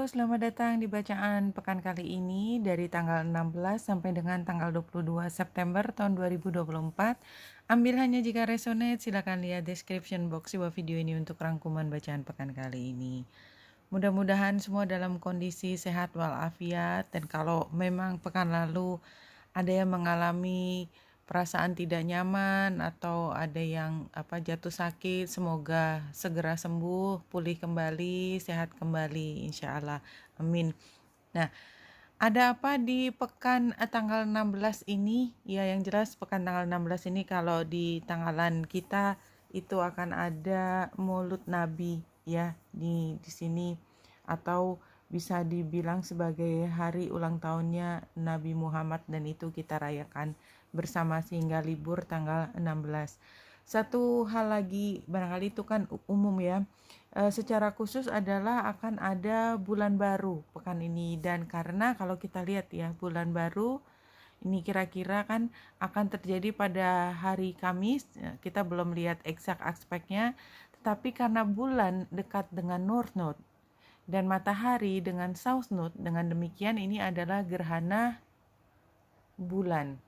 Halo, selamat datang di bacaan pekan kali ini dari tanggal 16 sampai dengan tanggal 22 September tahun 2024. Ambil hanya jika resonate, silakan lihat description box di bawah video ini untuk rangkuman bacaan pekan kali ini. Mudah-mudahan semua dalam kondisi sehat walafiat, dan kalau memang pekan lalu ada yang mengalami perasaan tidak nyaman atau ada yang jatuh sakit, semoga segera sembuh, pulih kembali, sehat kembali insya Allah. Amin. Nah, ada apa di pekan tanggal 16 ini? Ya, yang jelas pekan tanggal 16 ini kalau di tanggalan kita itu akan ada Maulud Nabi ya di sini, atau bisa dibilang sebagai hari ulang tahunnya Nabi Muhammad, dan itu kita rayakan bersama sehingga libur tanggal 16. Satu hal lagi, barangkali itu kan umum ya, secara khusus adalah akan ada bulan baru pekan ini, dan karena kalau kita lihat ya bulan baru ini kira-kira kan akan terjadi pada hari Kamis, kita belum lihat eksak aspeknya, tetapi karena bulan dekat dengan North Node dan matahari dengan South Node, dengan demikian ini adalah gerhana bulan.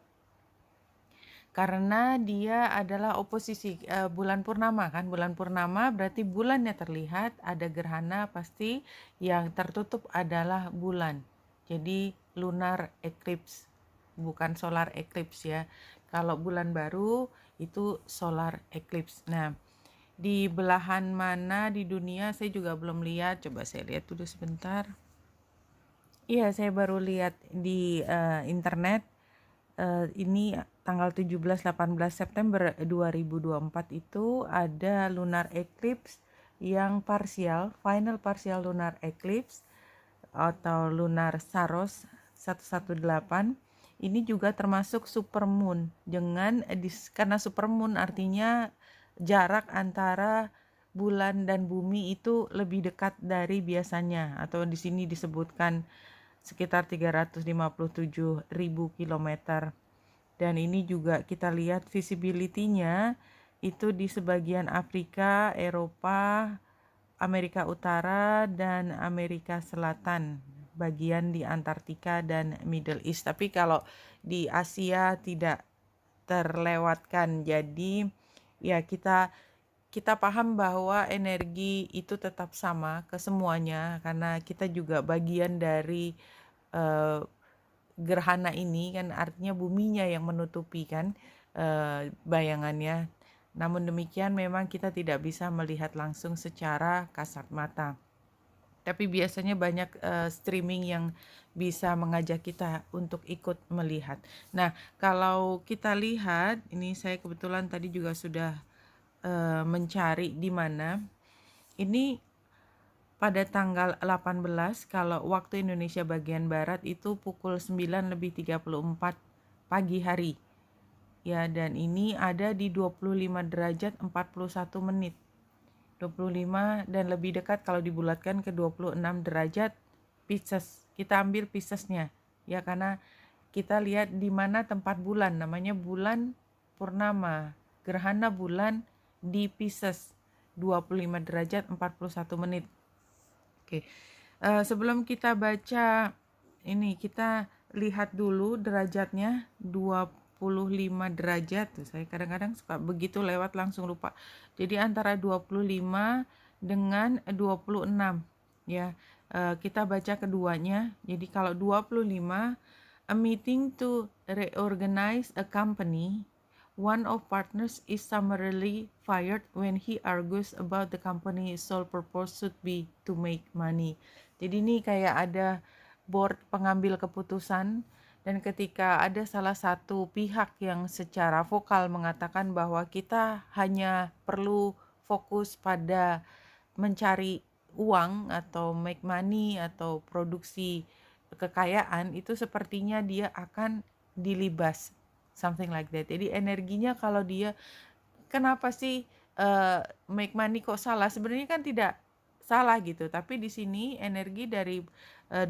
Karena dia adalah oposisi bulan purnama kan, bulan purnama berarti bulannya terlihat, ada gerhana pasti, yang tertutup adalah bulan. Jadi lunar eclipse, bukan solar eclipse ya. Kalau bulan baru itu solar eclipse. Nah, di belahan mana di dunia saya juga belum lihat, coba saya lihat dulu sebentar. Iya, saya baru lihat di internet. Ini tanggal 17-18 September 2024 itu ada lunar eclipse yang parsial, final partial lunar eclipse atau lunar Saros 118. Ini juga termasuk supermoon, karena supermoon artinya jarak antara bulan dan bumi itu lebih dekat dari biasanya, atau di sini disebutkan sekitar 357.000 kilometer. Dan ini juga kita lihat visibility-nya itu di sebagian Afrika, Eropa, Amerika Utara, dan Amerika Selatan, bagian di Antartika dan Middle East. Tapi kalau di Asia tidak terlewatkan. Jadi ya kita paham bahwa energi itu tetap sama ke semuanya, karena kita juga bagian dari gerhana ini kan, artinya buminya yang menutupi kan bayangannya. Namun demikian memang kita tidak bisa melihat langsung secara kasat mata. Tapi biasanya banyak streaming yang bisa mengajak kita untuk ikut melihat. Nah, kalau kita lihat, ini saya kebetulan tadi juga sudah mencari di mana. Ini pada tanggal 18 kalau waktu Indonesia bagian Barat itu pukul 9:34 pagi hari. Ya, dan ini ada di 25 derajat 41 menit. 25 dan lebih dekat kalau dibulatkan ke 26 derajat Pisces. Kita ambil Piscesnya ya, karena kita lihat di mana tempat bulan, namanya bulan purnama, gerhana bulan di Pisces 25 derajat 41 menit. Oke. Sebelum kita baca ini, kita lihat dulu derajatnya 25 derajat. Tuh, saya kadang-kadang suka begitu lewat langsung lupa. Jadi antara 25 dengan 26 ya. Kita baca keduanya. Jadi kalau 25, a meeting to reorganize a company. One of partners is summarily fired when he argues about the company's sole purpose should be to make money. Jadi ini kayak ada board pengambil keputusan, dan ketika ada salah satu pihak yang secara vokal mengatakan bahwa kita hanya perlu fokus pada mencari uang atau make money atau produksi kekayaan, itu sepertinya dia akan dilibas, something like that. Jadi energinya kalau dia kenapa sih make money kok salah? Sebenarnya kan tidak salah gitu, tapi di sini energi dari 25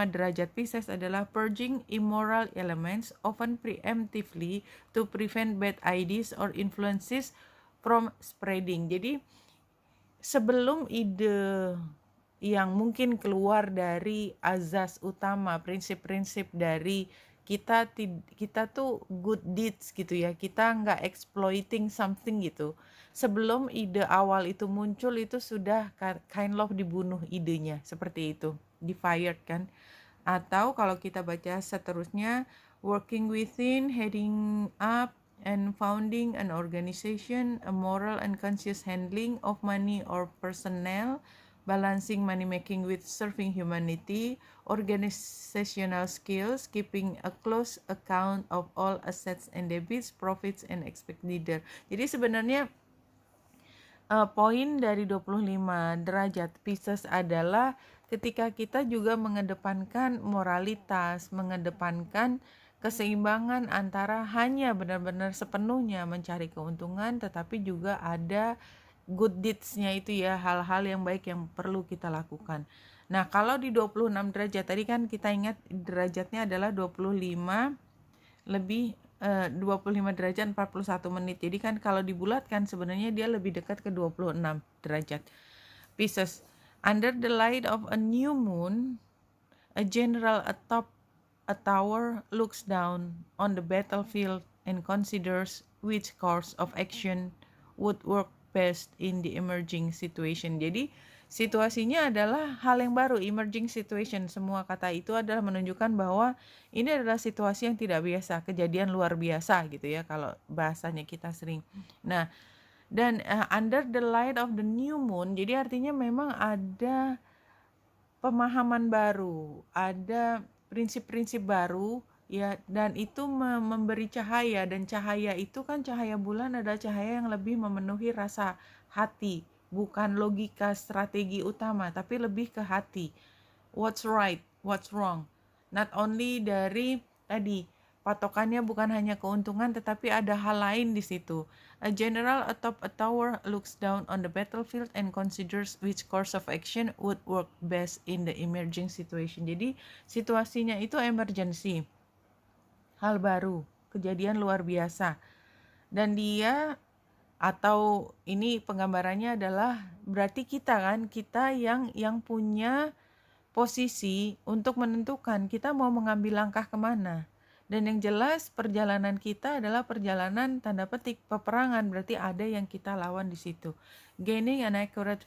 derajat Pisces adalah purging immoral elements often preemptively to prevent bad ideas or influences from spreading. Jadi sebelum ide yang mungkin keluar dari azas utama, prinsip-prinsip dari kita tuh good deeds gitu ya, kita nggak exploiting something gitu. Sebelum ide awal itu muncul itu sudah kind of dibunuh idenya, seperti itu, di-fired kan. Atau kalau kita baca seterusnya, working within, heading up, and founding an organization, a moral and conscious handling of money or personnel, balancing money making with serving humanity, organizational skills, keeping a close account of all assets and debits, profits and expenditure. Jadi sebenarnya poin dari 25 derajat Pisces adalah ketika kita juga mengedepankan moralitas, mengedepankan keseimbangan antara hanya benar-benar sepenuhnya mencari keuntungan, tetapi juga ada good deeds-nya itu ya, hal-hal yang baik yang perlu kita lakukan. Nah, kalau di 26 derajat tadi kan kita ingat derajatnya adalah 25 lebih 25 derajat 41 menit. Jadi kan kalau dibulatkan sebenarnya dia lebih dekat ke 26 derajat. Pisces, under the light of a new moon, a general atop a tower looks down on the battlefield and considers which course of action would work best in the emerging situation. Jadi situasinya adalah hal yang baru, emerging situation. Semua kata itu adalah menunjukkan bahwa ini adalah situasi yang tidak biasa, kejadian luar biasa gitu ya kalau bahasanya kita sering. Nah, dan under the light of the new moon, jadi artinya memang ada pemahaman baru, ada prinsip-prinsip baru ya, dan itu memberi cahaya, dan cahaya itu kan cahaya bulan adalah cahaya yang lebih memenuhi rasa hati, bukan logika strategi utama, tapi lebih ke hati. What's right, what's wrong. Not only dari tadi patokannya bukan hanya keuntungan, tetapi ada hal lain di situ. A general atop a tower looks down on the battlefield and considers which course of action would work best in the emerging situation. Jadi situasinya itu emergency, hal baru, kejadian luar biasa. Dan dia, atau ini penggambarannya adalah berarti kita yang punya posisi untuk menentukan kita mau mengambil langkah kemana. Dan yang jelas perjalanan kita adalah perjalanan tanda petik peperangan, berarti ada yang kita lawan di situ. Gaining an accurate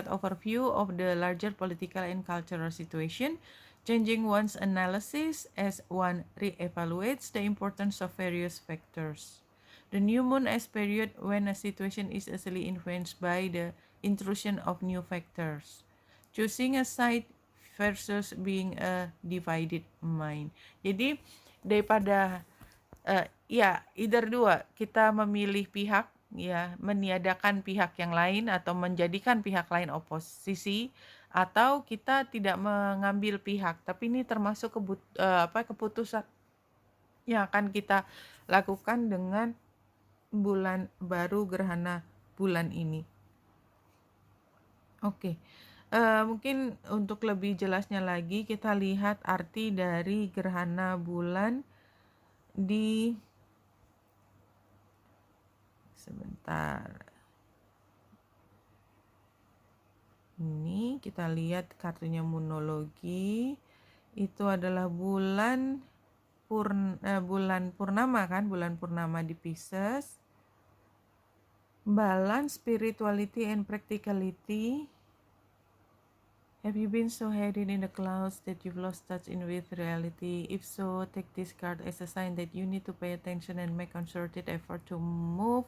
overview of the larger political and cultural situation, changing one's analysis as one re-evaluates the importance of various factors. The new moon as period when a situation is easily influenced by the intrusion of new factors. Choosing a side versus being a divided mind. Jadi daripada ya either dua, kita memilih pihak ya, meniadakan pihak yang lain atau menjadikan pihak lain oposisi, atau kita tidak mengambil pihak, tapi ini termasuk keputusan yang akan kita lakukan dengan bulan baru gerhana bulan ini. Oke. Mungkin untuk lebih jelasnya lagi kita lihat arti dari gerhana bulan di sebentar. Ini kita lihat kartunya moonologi. Itu adalah bulan purnama kan, bulan purnama di Pisces. Balance spirituality and practicality. Have you been so hidden in the clouds that you've lost touch with reality? If so, take this card as a sign that you need to pay attention and make concerted effort to move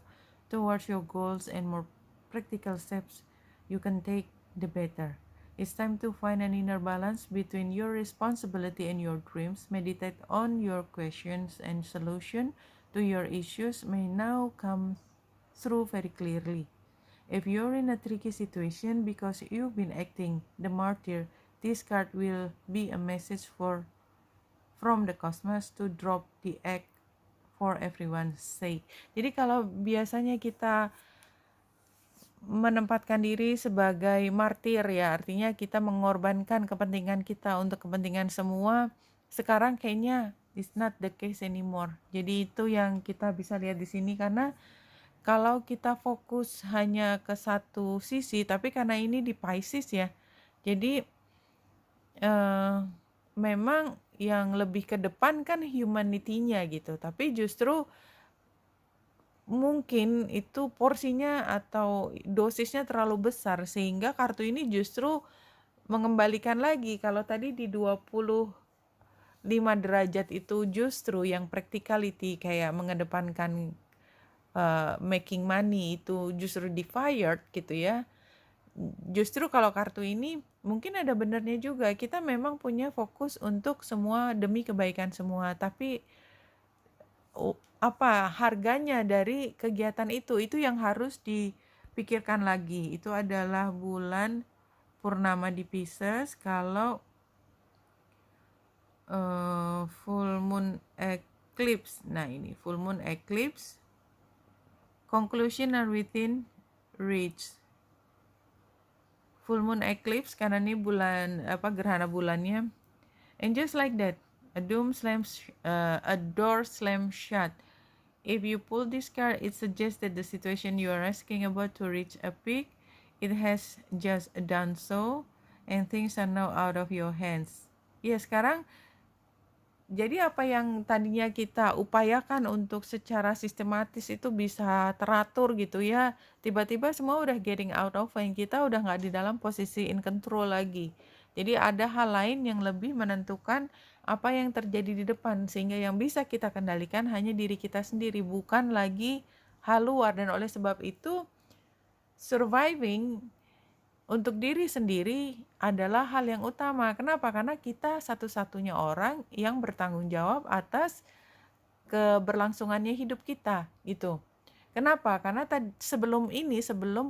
towards your goals, and more practical steps you can take, the better. It's time to find an inner balance between your responsibility and your dreams. Meditate on your questions, and solution to your issues may now come through very clearly. If you're in a tricky situation because you've been acting the martyr, this card will be a message from the cosmos to drop the act for everyone's sake. Jadi kalau biasanya kita menempatkan diri sebagai martir ya, artinya kita mengorbankan kepentingan kita untuk kepentingan semua, sekarang kayaknya it's not the case anymore. Jadi itu yang kita bisa lihat di sini, karena kalau kita fokus hanya ke satu sisi, tapi karena ini di Pisces ya, Jadi memang yang lebih ke depan kan humanity-nya gitu, tapi justru mungkin itu porsinya atau dosisnya terlalu besar sehingga kartu ini justru mengembalikan lagi. Kalau tadi di 25 derajat itu justru yang practicality kayak mengedepankan making money itu justru di fired gitu ya. Justru kalau kartu ini mungkin ada benernya juga, kita memang punya fokus untuk semua demi kebaikan semua, tapi apa harganya dari kegiatan itu yang harus dipikirkan lagi. Itu adalah bulan purnama di Pisces. Kalau full moon eclipse, nah ini full moon eclipse, conclusion are within reach. Full moon eclipse karena ini bulan gerhana bulannya, and just like that a door slams shut. If you pull this card, it suggests that the situation you are asking about to reach a peak, it has just done so, and things are now out of your hands. Ya, sekarang jadi apa yang tadinya kita upayakan untuk secara sistematis itu bisa teratur gitu ya, tiba-tiba semua udah getting out of hand, kita udah nggak di dalam posisi in control lagi. Jadi ada hal lain yang lebih menentukan apa yang terjadi di depan, sehingga yang bisa kita kendalikan hanya diri kita sendiri, bukan lagi hal luar. Dan oleh sebab itu surviving untuk diri sendiri adalah hal yang utama. Kenapa? Karena kita satu-satunya orang yang bertanggung jawab atas keberlangsungannya hidup kita gitu. Kenapa? Karena sebelum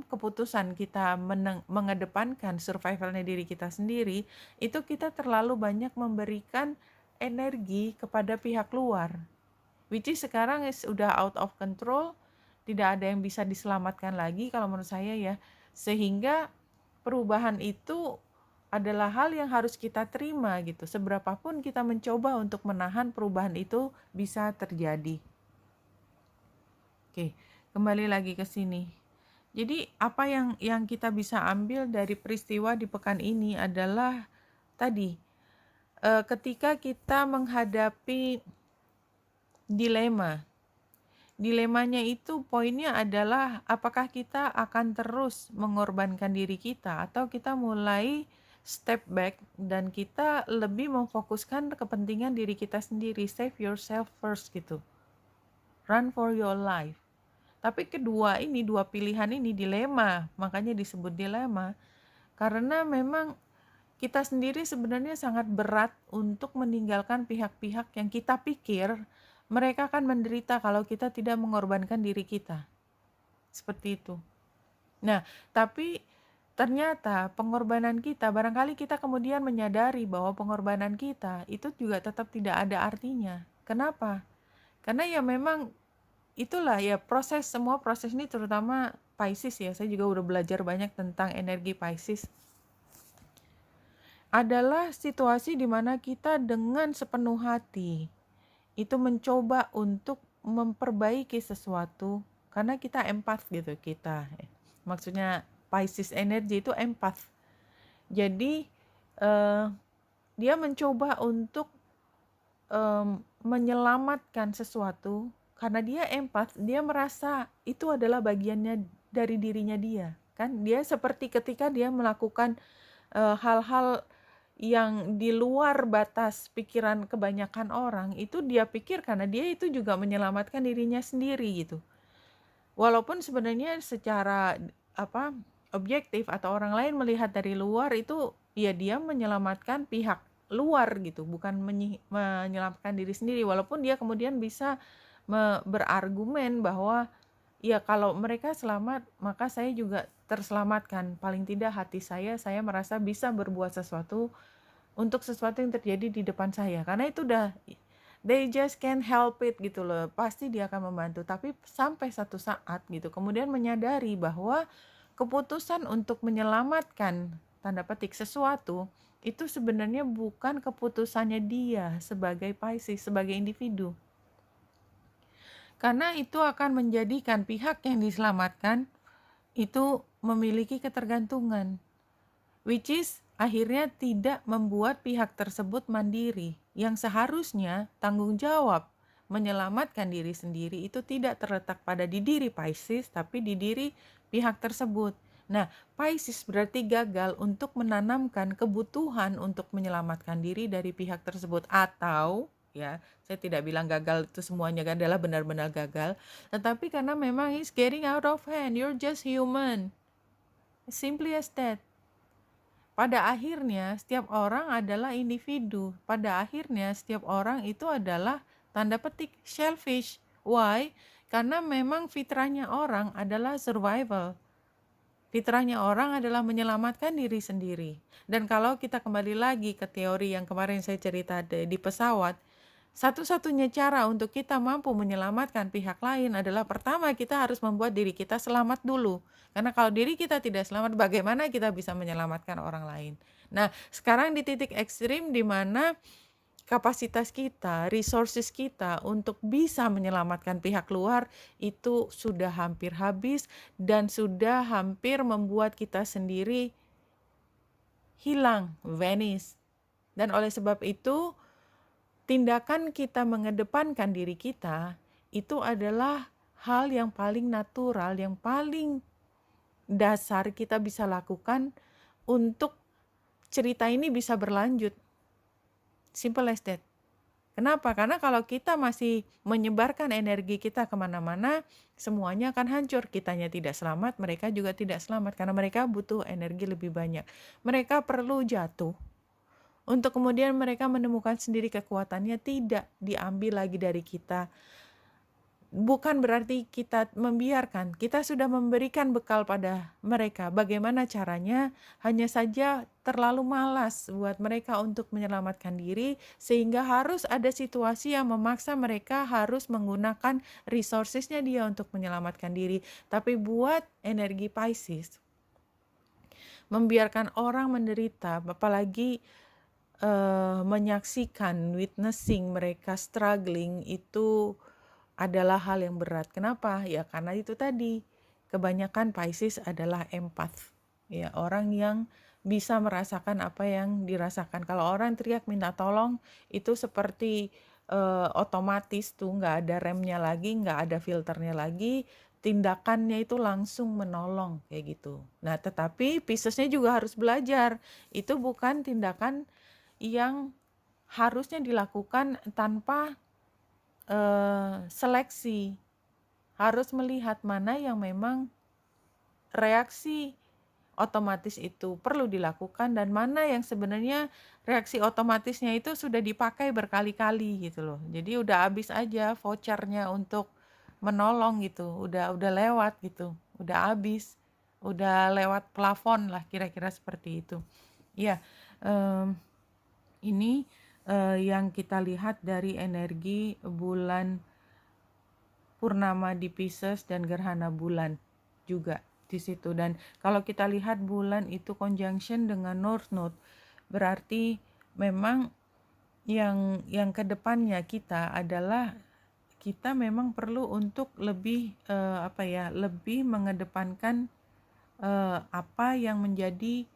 keputusan kita mengedepankan survivalnya diri kita sendiri, itu kita terlalu banyak memberikan energi kepada pihak luar. Which is sekarang udah out of control, tidak ada yang bisa diselamatkan lagi kalau menurut saya ya. Sehingga perubahan itu adalah hal yang harus kita terima gitu. Seberapapun kita mencoba untuk menahan perubahan itu bisa terjadi. Oke, kembali lagi ke sini. Jadi apa yang kita bisa ambil dari peristiwa di pekan ini adalah tadi ketika kita menghadapi dilemanya itu poinnya adalah apakah kita akan terus mengorbankan diri kita atau kita mulai step back dan kita lebih memfokuskan kepentingan diri kita sendiri, save yourself first gitu, run for your life. Tapi dua pilihan ini dilema, makanya disebut dilema, karena memang kita sendiri sebenarnya sangat berat untuk meninggalkan pihak-pihak yang kita pikir mereka akan menderita kalau kita tidak mengorbankan diri kita. Seperti itu. Nah, tapi ternyata pengorbanan kita, barangkali kita kemudian menyadari bahwa pengorbanan kita itu juga tetap tidak ada artinya. Kenapa? Karena ya memang itulah ya semua proses ini, terutama Pisces ya, saya juga udah belajar banyak tentang energi Pisces. Adalah situasi di mana kita dengan sepenuh hati itu mencoba untuk memperbaiki sesuatu karena kita empath gitu maksudnya Pisces energy itu empath. Jadi dia mencoba untuk menyelamatkan sesuatu karena dia empath, dia merasa itu adalah bagiannya dari dirinya dia kan. Dia seperti ketika dia melakukan hal-hal yang di luar batas pikiran kebanyakan orang, itu dia pikir karena dia itu juga menyelamatkan dirinya sendiri gitu. Walaupun sebenarnya secara objektif atau orang lain melihat dari luar itu ya dia menyelamatkan pihak luar gitu, bukan menyelamatkan diri sendiri. Walaupun dia kemudian bisa berargumen bahwa ya kalau mereka selamat maka saya juga terselamatkan, paling tidak hati saya merasa bisa berbuat sesuatu untuk sesuatu yang terjadi di depan saya, karena itu udah they just can't help it gitu loh, pasti dia akan membantu. Tapi sampai satu saat gitu kemudian menyadari bahwa keputusan untuk menyelamatkan tanda petik sesuatu itu sebenarnya bukan keputusannya dia sebagai Pisces, sebagai individu, karena itu akan menjadikan pihak yang diselamatkan itu memiliki ketergantungan, which is akhirnya tidak membuat pihak tersebut mandiri, yang seharusnya tanggung jawab menyelamatkan diri sendiri itu tidak terletak pada di diri Pisces, tapi di diri pihak tersebut. Nah, Pisces berarti gagal untuk menanamkan kebutuhan untuk menyelamatkan diri dari pihak tersebut, atau ya, saya tidak bilang gagal itu semuanya adalah benar-benar gagal, tetapi karena memang it's getting out of hand, you're just human, simply as that. Pada akhirnya setiap orang adalah individu. Pada akhirnya setiap orang itu adalah tanda petik selfish. Why? Karena memang fitrahnya orang adalah survival. Fitrahnya orang adalah menyelamatkan diri sendiri. Dan kalau kita kembali lagi ke teori yang kemarin saya cerita di pesawat, satu-satunya cara untuk kita mampu menyelamatkan pihak lain adalah pertama kita harus membuat diri kita selamat dulu. Karena kalau diri kita tidak selamat, bagaimana kita bisa menyelamatkan orang lain? Nah, sekarang di titik ekstrim di mana kapasitas kita, resources kita untuk bisa menyelamatkan pihak luar itu sudah hampir habis dan sudah hampir membuat kita sendiri hilang, vanish. Dan oleh sebab itu, tindakan kita mengedepankan diri kita itu adalah hal yang paling natural, yang paling dasar kita bisa lakukan untuk cerita ini bisa berlanjut. Simple as that. Kenapa? Karena kalau kita masih menyebarkan energi kita kemana-mana, semuanya akan hancur. Kitanya tidak selamat, mereka juga tidak selamat. Karena mereka butuh energi lebih banyak. Mereka perlu jatuh untuk kemudian mereka menemukan sendiri kekuatannya, tidak diambil lagi dari kita. Bukan berarti kita membiarkan, kita sudah memberikan bekal pada mereka. Bagaimana caranya? Hanya saja terlalu malas buat mereka untuk menyelamatkan diri, sehingga harus ada situasi yang memaksa mereka harus menggunakan resourcesnya dia untuk menyelamatkan diri. Tapi buat energi Pisces, membiarkan orang menderita, apalagi menyaksikan, witnessing mereka struggling itu adalah hal yang berat. Kenapa? Ya karena itu tadi, kebanyakan Pisces adalah empath. Ya, orang yang bisa merasakan apa yang dirasakan. Kalau orang teriak minta tolong, itu seperti otomatis tuh, nggak ada remnya lagi, nggak ada filternya lagi, tindakannya itu langsung menolong kayak gitu. Nah, tetapi Piscesnya juga harus belajar. Itu bukan tindakan yang harusnya dilakukan tanpa seleksi. Harus melihat mana yang memang reaksi otomatis itu perlu dilakukan dan mana yang sebenarnya reaksi otomatisnya itu sudah dipakai berkali-kali gitu loh. Jadi udah habis aja vouchernya untuk menolong gitu, udah lewat gitu, udah habis, udah lewat plafon lah, kira-kira seperti itu. Ya, ini yang kita lihat dari energi bulan purnama di Pisces dan gerhana bulan juga di situ. Dan kalau kita lihat bulan itu conjunction dengan North Node, berarti memang yang kedepannya kita adalah kita memang perlu untuk lebih lebih mengedepankan apa yang menjadi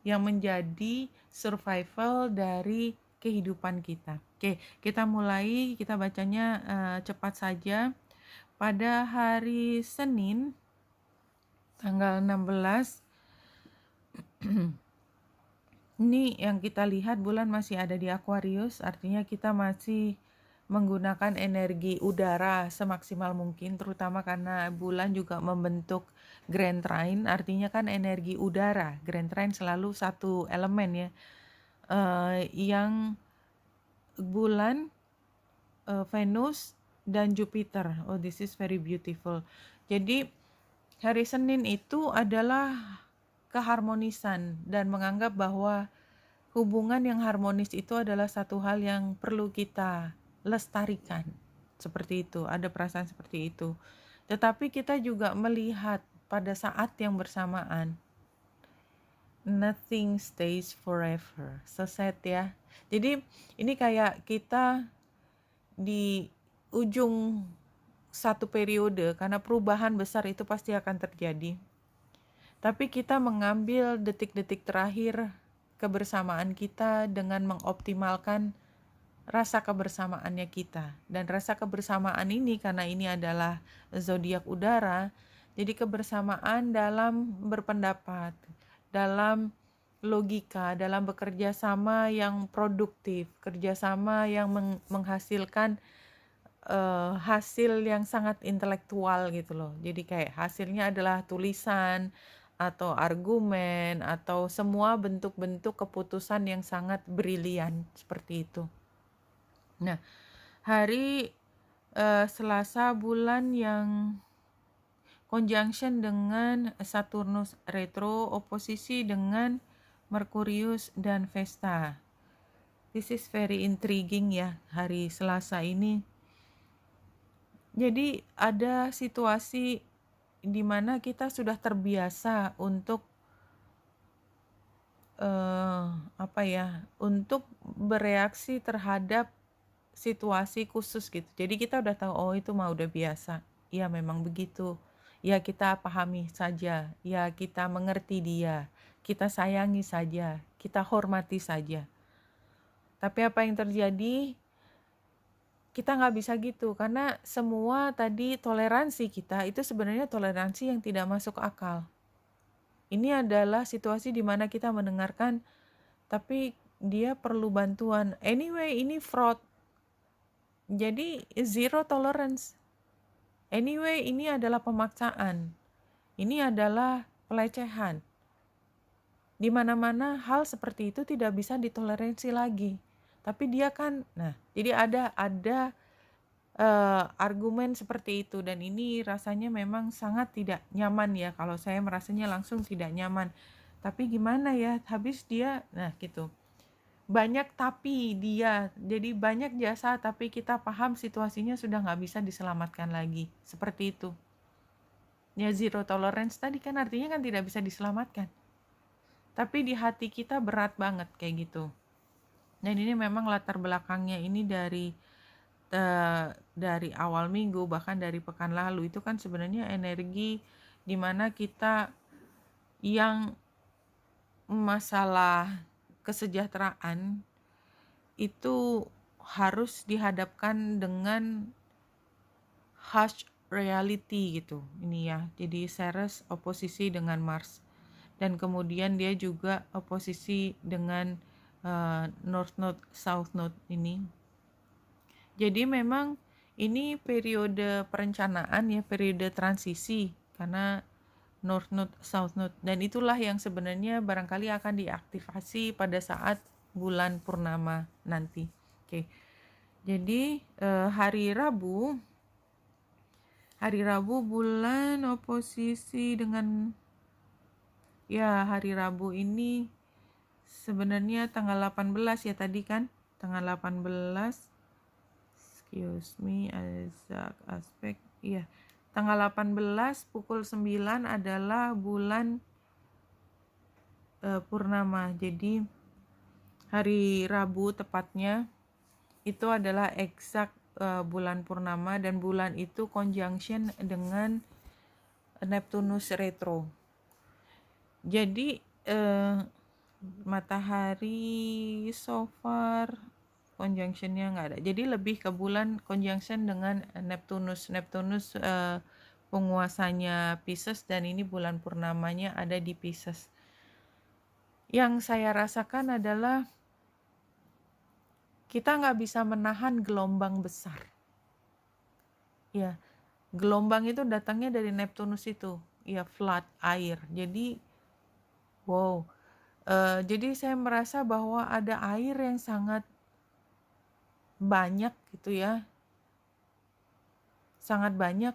yang menjadi survival dari kehidupan kita. Oke, kita mulai, kita bacanya cepat saja. Pada hari Senin tanggal 16 ini yang kita lihat bulan masih ada di Aquarius, artinya kita masih menggunakan energi udara semaksimal mungkin, terutama karena bulan juga membentuk Grand Trine, artinya kan energi udara. Grand Trine selalu satu elemen ya, yang bulan, Venus dan Jupiter. Oh, this is very beautiful. Jadi hari Senin itu adalah keharmonisan dan menganggap bahwa hubungan yang harmonis itu adalah satu hal yang perlu kita lestarikan. Seperti itu, ada perasaan seperti itu. Tetapi kita juga melihat pada saat yang bersamaan, nothing stays forever. So sad ya. Jadi ini kayak kita di ujung satu periode, karena perubahan besar itu pasti akan terjadi. Tapi kita mengambil detik-detik terakhir kebersamaan kita dengan mengoptimalkan rasa kebersamaannya kita. Dan rasa kebersamaan ini, karena ini adalah zodiak udara, jadi kebersamaan dalam berpendapat, dalam logika, dalam bekerja sama yang produktif, kerjasama yang menghasilkan hasil yang sangat intelektual gitu loh. Jadi kayak hasilnya adalah tulisan atau argumen atau semua bentuk-bentuk keputusan yang sangat brilian seperti itu. Nah, hari Selasa bulan yang conjunction dengan Saturnus retro, oposisi dengan Merkurius dan Vesta. This is very intriguing ya, hari Selasa ini. Jadi ada situasi di mana kita sudah terbiasa untuk untuk bereaksi terhadap situasi khusus gitu. Jadi kita udah tahu, oh itu mah udah biasa. Ya memang begitu. Ya kita pahami saja. Ya kita mengerti dia. Kita sayangi saja. Kita hormati saja. Tapi apa yang terjadi? Kita nggak bisa gitu. Karena semua tadi toleransi kita itu sebenarnya toleransi yang tidak masuk akal. Ini adalah situasi di mana kita mendengarkan, tapi dia perlu bantuan. Anyway, ini fraud. Jadi zero tolerance. Anyway, ini adalah pemaksaan. Ini adalah pelecehan. Di mana-mana hal seperti itu tidak bisa ditoleransi lagi. Tapi dia kan, jadi ada argumen seperti itu, dan ini rasanya memang sangat tidak nyaman ya. Kalau saya merasanya langsung tidak nyaman. Tapi gimana ya, habis dia, gitu. Banyak tapi dia, jadi banyak jasa tapi kita paham situasinya sudah nggak bisa diselamatkan lagi. Seperti itu. Ya zero tolerance tadi kan artinya kan tidak bisa diselamatkan. Tapi di hati kita berat banget kayak gitu. Dan ini memang latar belakangnya ini dari awal minggu, bahkan dari pekan lalu itu kan sebenarnya energi dimana kita yang masalah kesejahteraan itu harus dihadapkan dengan harsh reality gitu. Ini ya, jadi Ceres oposisi dengan Mars, dan kemudian dia juga oposisi dengan North Node, South Node ini. Jadi memang ini periode perencanaan ya, periode transisi, karena North Node, South Node, dan itulah yang sebenarnya barangkali akan diaktifasi pada saat bulan purnama nanti. Oke. Jadi hari Rabu bulan oposisi dengan hari Rabu ini sebenarnya tanggal 18 ya tadi kan, tanggal 18 aspek tanggal 18 pukul 9 adalah bulan purnama. Jadi hari Rabu tepatnya itu adalah eksak bulan purnama, dan bulan itu conjunction dengan Neptunus retro. Jadi matahari so far conjunctionnya nggak ada, jadi lebih ke bulan conjunction dengan Neptunus penguasanya Pisces, dan ini bulan purnamanya ada di Pisces. Yang saya rasakan adalah kita nggak bisa menahan gelombang besar ya. Gelombang itu datangnya dari Neptunus itu ya, flood, air. Jadi wow, jadi saya merasa bahwa ada air yang sangat banyak gitu ya, sangat banyak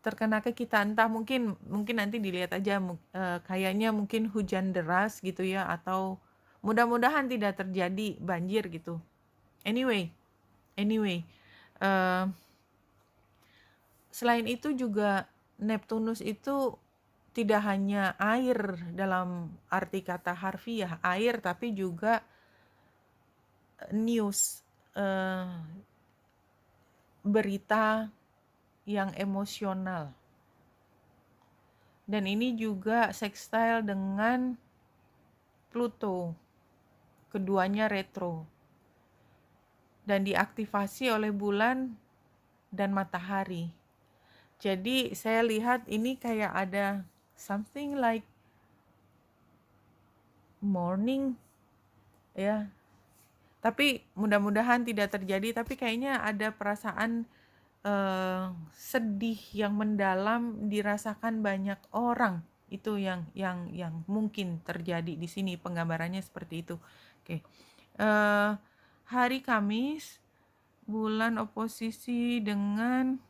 terkena ke kita. Entah mungkin nanti dilihat aja, kayaknya mungkin hujan deras gitu ya, atau mudah-mudahan tidak terjadi banjir gitu. Anyway, selain itu juga Neptunus itu tidak hanya air dalam arti kata harfiah air, tapi juga news, berita yang emosional. Dan ini juga sextile dengan Pluto. Keduanya retro. Dan diaktifasi oleh bulan dan matahari. Jadi saya lihat ini kayak ada something like morning ya. Tapi mudah-mudahan tidak terjadi, tapi kayaknya ada perasaan sedih yang mendalam dirasakan banyak orang. Itu yang mungkin terjadi di sini, penggambarannya seperti itu. Oke. Hari Kamis bulan oposisi dengan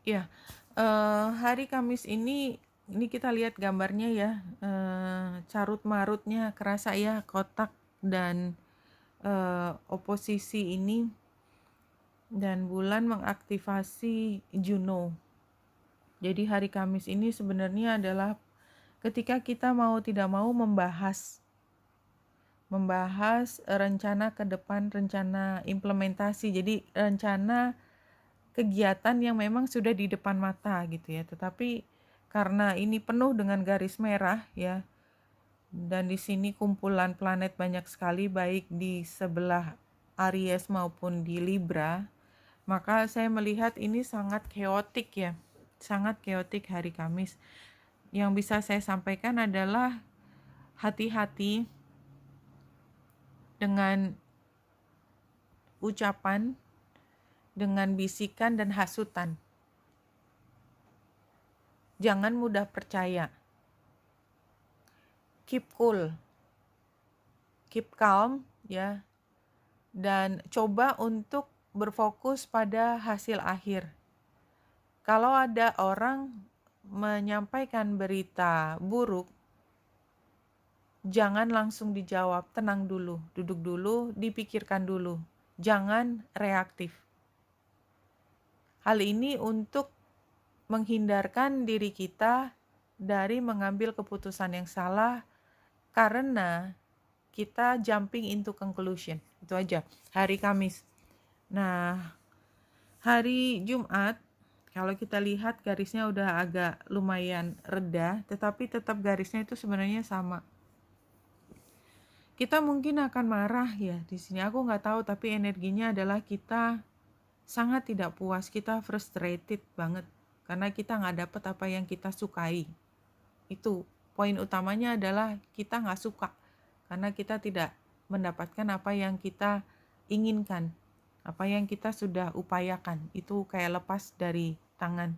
ya, hari Kamis ini kita lihat gambarnya ya, carut marutnya kerasa ya, kotak dan oposisi ini, dan bulan mengaktifasi Juno. Jadi hari Kamis ini sebenarnya adalah ketika kita mau tidak mau membahas rencana ke depan, rencana implementasi. Jadi rencana kegiatan yang memang sudah di depan mata gitu ya. Tetapi karena ini penuh dengan garis merah ya, dan di sini kumpulan planet banyak sekali baik di sebelah Aries maupun di Libra, maka saya melihat ini sangat chaotic ya. Sangat chaotic hari Kamis. Yang bisa saya sampaikan adalah hati-hati dengan ucapan, dengan bisikan dan hasutan. Jangan mudah percaya. Keep cool, keep calm ya, dan coba untuk berfokus pada hasil akhir. Kalau ada orang menyampaikan berita buruk, jangan langsung dijawab, tenang dulu, duduk dulu, dipikirkan dulu. Jangan reaktif. Hal ini untuk menghindarkan diri kita dari mengambil keputusan yang salah karena kita jumping into conclusion. Itu aja hari Kamis. Nah, hari Jumat kalau kita lihat garisnya udah agak lumayan reda, tetapi tetap garisnya itu sebenarnya sama. Kita mungkin akan marah ya di sini. Aku nggak tahu, tapi energinya adalah kita sangat tidak puas, kita frustrated banget karena kita nggak dapet apa yang kita sukai. Itu poin utamanya adalah kita nggak suka karena kita tidak mendapatkan apa yang kita inginkan, apa yang kita sudah upayakan. Itu kayak lepas dari tangan.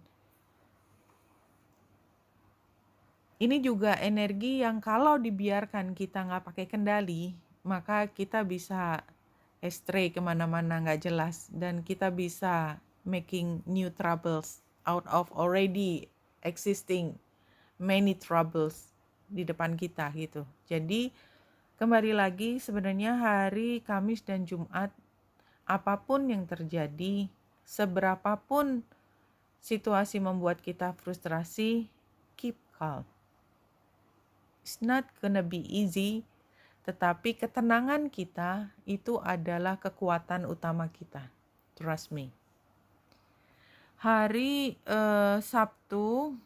Ini juga energi yang kalau dibiarkan kita nggak pakai kendali, maka kita bisa stray kemana-mana nggak jelas, dan kita bisa making new troubles out of already existing many troubles di depan kita gitu. Jadi kembali lagi, sebenarnya hari Kamis dan Jumat, apapun yang terjadi, seberapapun situasi membuat kita frustrasi, keep calm. It's not gonna be easy, tetapi ketenangan kita itu adalah kekuatan utama kita. Trust me. Hari Sabtu,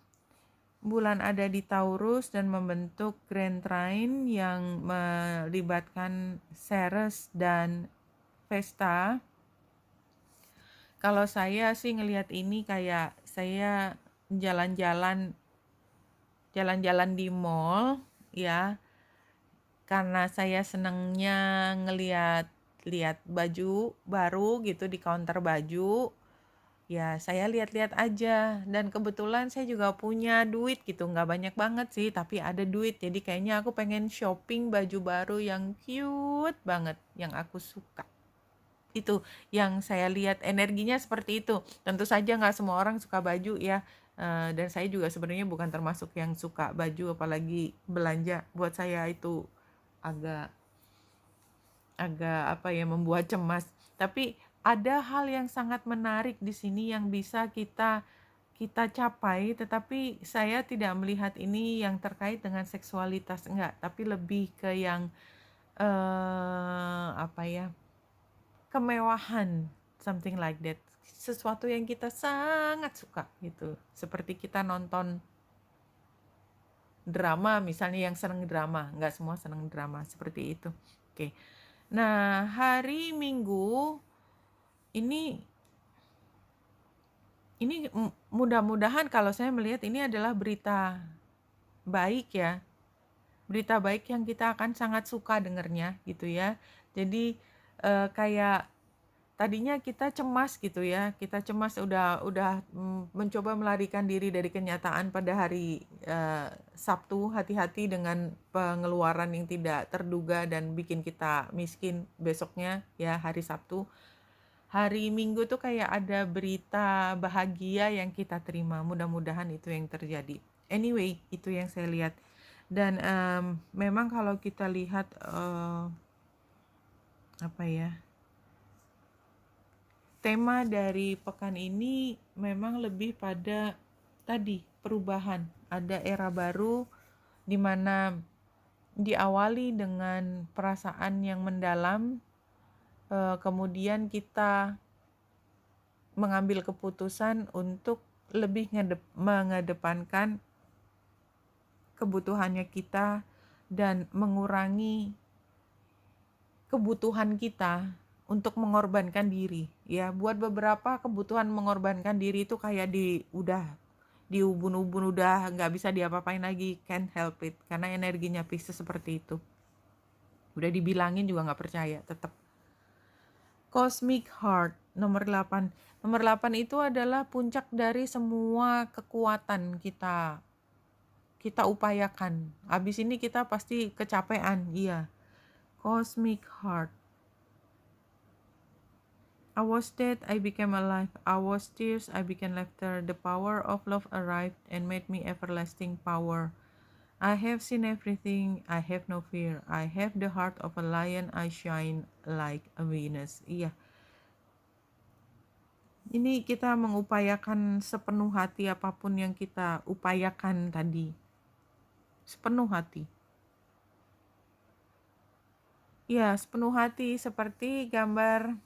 bulan ada di Taurus dan membentuk Grand Trine yang melibatkan Ceres dan Vesta. Kalau saya sih ngelihat ini kayak saya jalan-jalan di mall ya, karena saya senangnya lihat baju baru gitu di counter baju. Ya saya lihat-lihat aja, dan kebetulan saya juga punya duit gitu, nggak banyak banget sih tapi ada duit, jadi kayaknya aku pengen shopping baju baru yang cute banget yang aku suka. Itu yang saya lihat, energinya seperti itu. Tentu saja nggak semua orang suka baju ya, dan saya juga sebenarnya bukan termasuk yang suka baju, apalagi belanja. Buat saya itu agak apa ya, membuat cemas. Tapi ada hal yang sangat menarik di sini yang bisa kita capai, tetapi saya tidak melihat ini yang terkait dengan seksualitas, enggak, tapi lebih ke yang apa ya, kemewahan something like that. Sesuatu yang kita sangat suka gitu. Seperti kita nonton drama misalnya, yang seneng drama, nggak semua seneng drama, seperti itu. Oke. Nah, hari Minggu ini mudah-mudahan kalau saya melihat ini adalah berita baik ya. Berita baik yang kita akan sangat suka dengernya gitu ya. Jadi kayak tadinya kita cemas gitu ya. Kita cemas udah mencoba melarikan diri dari kenyataan pada hari Sabtu, hati-hati dengan pengeluaran yang tidak terduga dan bikin kita miskin besoknya ya, hari Sabtu. Hari Minggu tuh kayak ada berita bahagia yang kita terima. Mudah-mudahan itu yang terjadi. Anyway, itu yang saya lihat. Dan memang kalau kita lihat tema dari pekan ini memang lebih pada tadi perubahan. Ada era baru di mana diawali dengan perasaan yang mendalam, kemudian kita mengambil keputusan untuk lebih mengedepankan kebutuhannya kita dan mengurangi kebutuhan kita untuk mengorbankan diri ya. Buat beberapa kebutuhan mengorbankan diri itu kayak udah diubun-ubun, udah nggak bisa diapa-apain lagi, can't help it, karena energinya Pisces seperti itu. Udah dibilangin juga nggak percaya tetap. Cosmic Heart nomor 8. Nomor 8 itu adalah puncak dari semua kekuatan kita upayakan. Abis ini kita pasti kecapean, iya. Cosmic Heart. I was dead, I became alive. I was tears, I became laughter. The power of love arrived and made me everlasting power. I have seen everything, I have no fear. I have the heart of a lion, I shine like a Venus. Iya. Ini kita mengupayakan sepenuh hati apapun yang kita upayakan tadi. Sepenuh hati. Ya, sepenuh hati, seperti gambar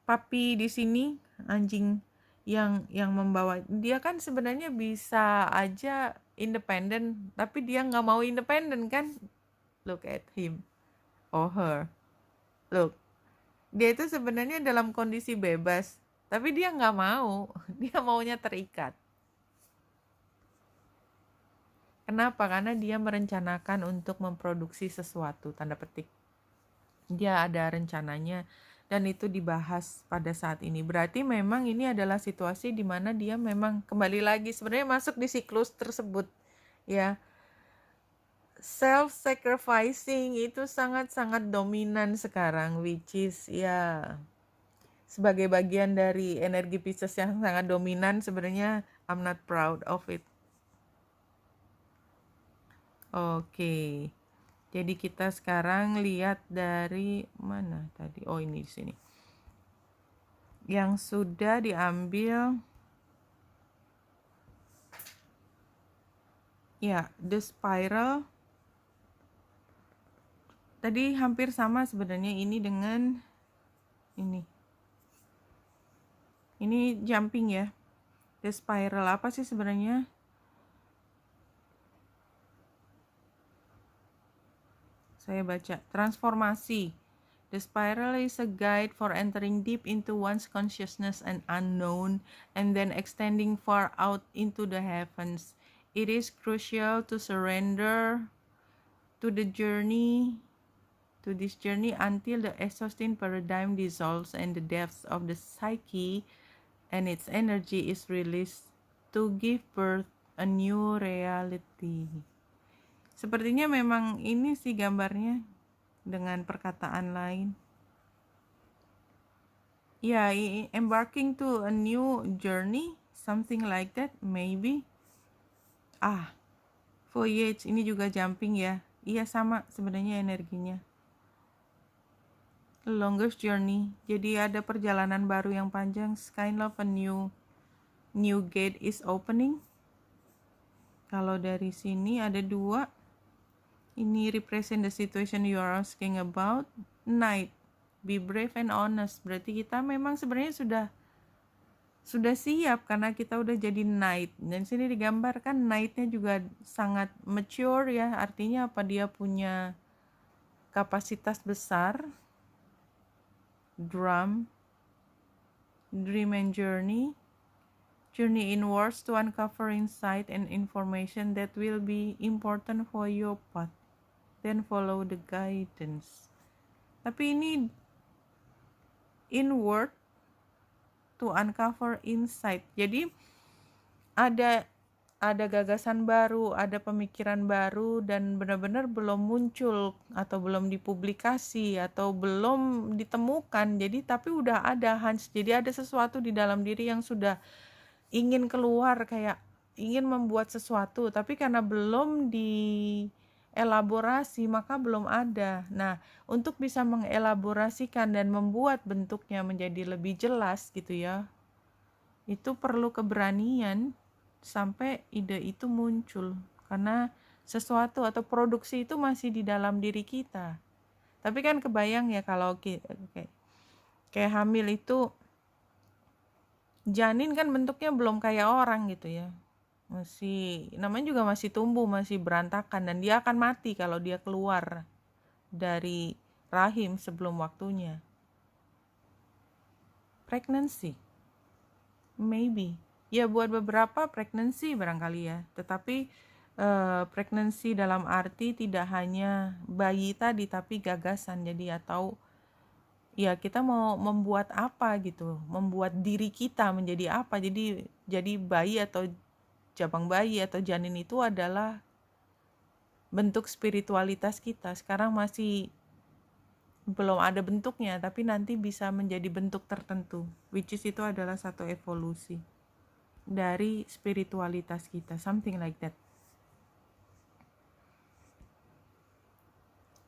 papi di sini, anjing yang membawa. Dia kan sebenarnya bisa aja independen, tapi dia nggak mau independen kan? Look at him or her. Look, dia itu sebenarnya dalam kondisi bebas, tapi dia nggak mau. Dia maunya terikat. Kenapa? Karena dia merencanakan untuk memproduksi sesuatu, tanda petik. Dia ada rencananya dan itu dibahas pada saat ini. Berarti memang ini adalah situasi di mana dia memang kembali lagi sebenarnya masuk di siklus tersebut ya. Self-sacrificing itu sangat-sangat dominan sekarang, which is ya sebagai bagian dari energi Pisces yang sangat dominan. Sebenarnya I'm not proud of it. Oke. Jadi kita sekarang lihat dari mana tadi? Oh, ini di sini. Yang sudah diambil ya, The Spiral. Tadi hampir sama sebenarnya ini dengan ini. Ini jumping ya. The Spiral apa sih sebenarnya? Saya baca, transformasi. The spiral is a guide for entering deep into one's consciousness and unknown, and then extending far out into the heavens. It is crucial to surrender to this journey until the exhausting paradigm dissolves and the depths of the psyche and its energy is released to give birth a new reality. Sepertinya memang ini sih gambarnya dengan perkataan lain. Ya, embarking to a new journey, something like that, maybe. Voyage, ini juga jumping ya. Iya, sama sebenarnya energinya. Longest journey, jadi ada perjalanan baru yang panjang. Kind of a new gate is opening. Kalau dari sini ada 2. Ini represent the situation you are asking about. Night. be brave and honest. Berarti kita memang sebenarnya sudah siap karena kita udah jadi knight. Dan sini digambarkan knightnya juga sangat mature ya, artinya apa, dia punya kapasitas besar. Dream and journey inwards to uncover insight and information that will be important for your path, then follow the guidance. Tapi ini inward to uncover insight, jadi ada gagasan baru, ada pemikiran baru, dan benar-benar belum muncul atau belum dipublikasi atau belum ditemukan. Jadi tapi udah ada hunch, jadi ada sesuatu di dalam diri yang sudah ingin keluar, kayak ingin membuat sesuatu, tapi karena belum dielaborasi maka belum ada. Nah, untuk bisa mengelaborasikan dan membuat bentuknya menjadi lebih jelas gitu ya, itu perlu keberanian sampai ide itu muncul, karena sesuatu atau produksi itu masih di dalam diri kita. Tapi kan kebayang ya kalau kayak hamil itu, janin kan bentuknya belum kayak orang gitu ya, masih namanya juga masih tumbuh, masih berantakan, dan dia akan mati kalau dia keluar dari rahim sebelum waktunya. Pregnancy maybe ya, buat beberapa pregnancy barangkali ya, tetapi pregnancy dalam arti tidak hanya bayi tadi tapi gagasan. Jadi atau ya kita mau membuat apa gitu, membuat diri kita menjadi apa. Jadi bayi atau jabang bayi atau janin itu adalah bentuk spiritualitas kita. Sekarang masih belum ada bentuknya, tapi nanti bisa menjadi bentuk tertentu, which is itu adalah satu evolusi dari spiritualitas kita, something like that.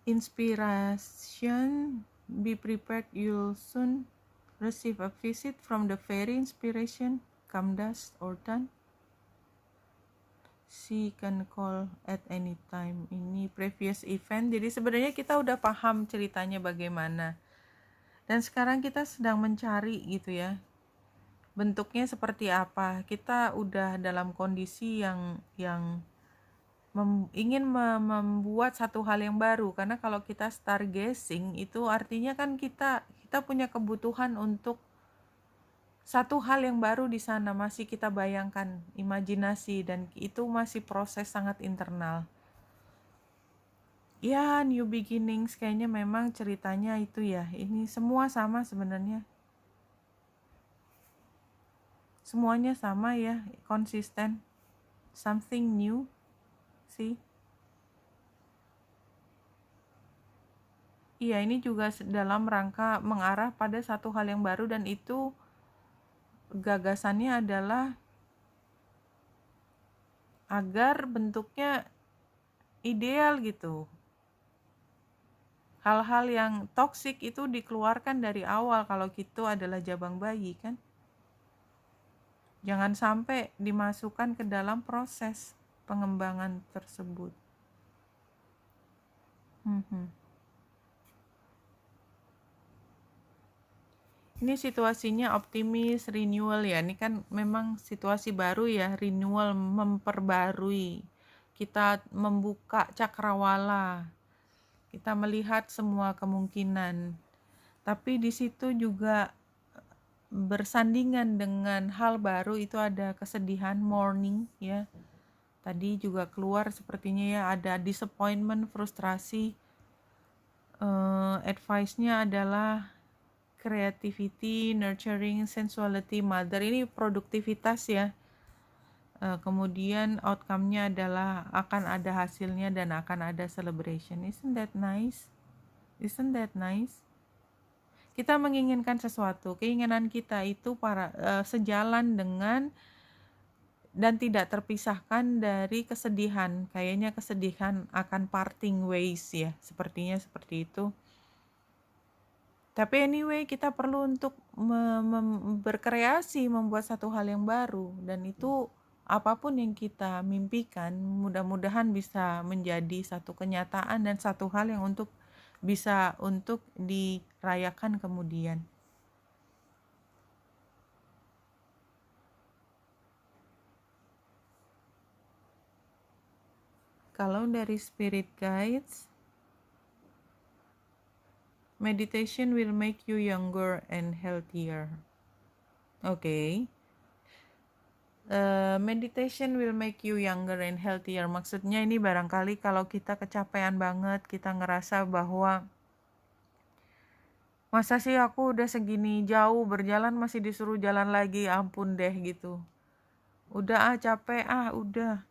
Inspiration, be prepared, you'll soon receive a visit from the very inspiration, come dusk or dawn. She can call at any time. Ini previous event, jadi sebenarnya kita udah paham ceritanya bagaimana, dan sekarang kita sedang mencari gitu ya, bentuknya seperti apa. Kita udah dalam kondisi yang ingin membuat satu hal yang baru, karena kalau kita stargazing itu artinya kan kita punya kebutuhan untuk satu hal yang baru di sana, masih kita bayangkan, imajinasi, dan itu masih proses sangat internal. Ya, new beginnings kayaknya memang ceritanya itu ya. Ini semua sama sebenarnya. Semuanya sama ya, konsisten. Something new, sih. Iya, ini juga dalam rangka mengarah pada satu hal yang baru, dan itu gagasannya adalah agar bentuknya ideal gitu. Hal-hal yang toksik itu dikeluarkan dari awal kalau gitu adalah jabang bayi kan. Jangan sampai dimasukkan ke dalam proses pengembangan tersebut. Ini situasinya optimis, renewal ya. Ini kan memang situasi baru ya, renewal, memperbarui. Kita membuka cakrawala. Kita melihat semua kemungkinan. Tapi di situ juga bersandingan dengan hal baru itu ada kesedihan, mourning ya. Tadi juga keluar sepertinya ya, ada disappointment, frustrasi. Advice-nya adalah creativity, nurturing, sensuality, mother. Ini produktivitas ya. Kemudian outcome-nya adalah akan ada hasilnya dan akan ada celebration. Isn't that nice? Isn't that nice? Kita menginginkan sesuatu, keinginan kita itu sejalan dengan dan tidak terpisahkan dari kesedihan. Kayaknya kesedihan akan parting ways ya, sepertinya seperti itu. Tapi anyway, kita perlu untuk berkreasi, membuat satu hal yang baru, dan itu apapun yang kita mimpikan mudah-mudahan bisa menjadi satu kenyataan dan satu hal yang untuk bisa untuk dirayakan kemudian. Kalau dari spirit guides, meditation will make you younger and healthier. Oke. Meditation will make you younger and healthier. Maksudnya ini barangkali kalau kita kecapean banget, kita ngerasa bahwa masa sih aku udah segini jauh berjalan masih disuruh jalan lagi, ampun deh gitu. Udah capek udah.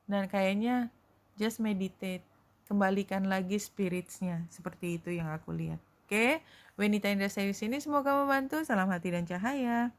Dan kayaknya just meditate, kembalikan lagi spiritsnya, seperti itu yang aku lihat. Oke, Wenita Indrasari sini, semoga membantu. Salam hati dan cahaya.